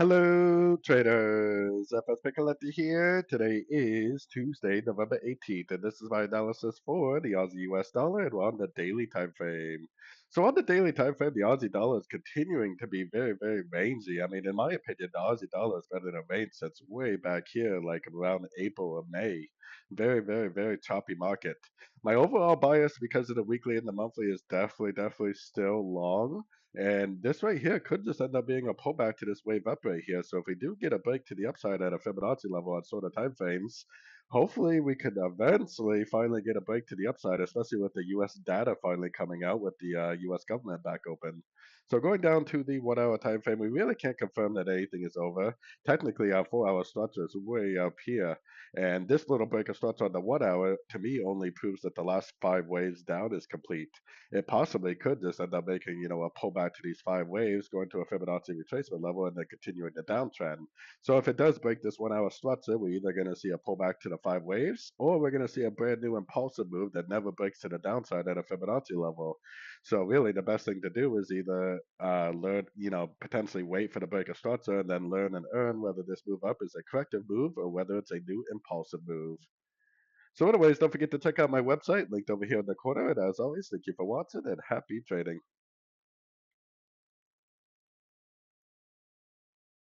Hello, traders. FX Pip Collector here. Today is Tuesday, November 18th, and this is my analysis for the Aussie US dollar, and we're on the daily time frame. So on the daily time frame, the Aussie dollar is continuing to be very, very rangy. I mean, in my opinion, the Aussie dollar has been in a range since way back here, like around April or May. Very, very, very choppy market. My overall bias because of the weekly and the monthly is definitely still long. And this right here could just end up being a pullback to this wave up right here. So if we do get a break to the upside at a Fibonacci level on sort of time frames, hopefully we could eventually finally get a break to the upside, especially with the U.S. data finally coming out with the U.S. government back open. So going down to the 1 hour time frame, we really can't confirm that anything is over. Technically, our 4 hour structure is way up here. And this little break of structure on the 1 hour, to me, only proves that the last five waves down is complete. It possibly could just end up making, a pullback to these five waves, going to a Fibonacci retracement level, and then continuing the downtrend. So if it does break this 1 hour structure, we're either going to see a pullback to the five waves, or we're going to see a brand new impulsive move that never breaks to the downside at a Fibonacci level. So really, the best thing to do is either learn, potentially wait for the break of structure and then learn and earn whether this move up is a corrective move or whether it's a new impulsive move. So anyways, don't forget to check out my website linked over here in the corner. And as always, thank you for watching and happy trading.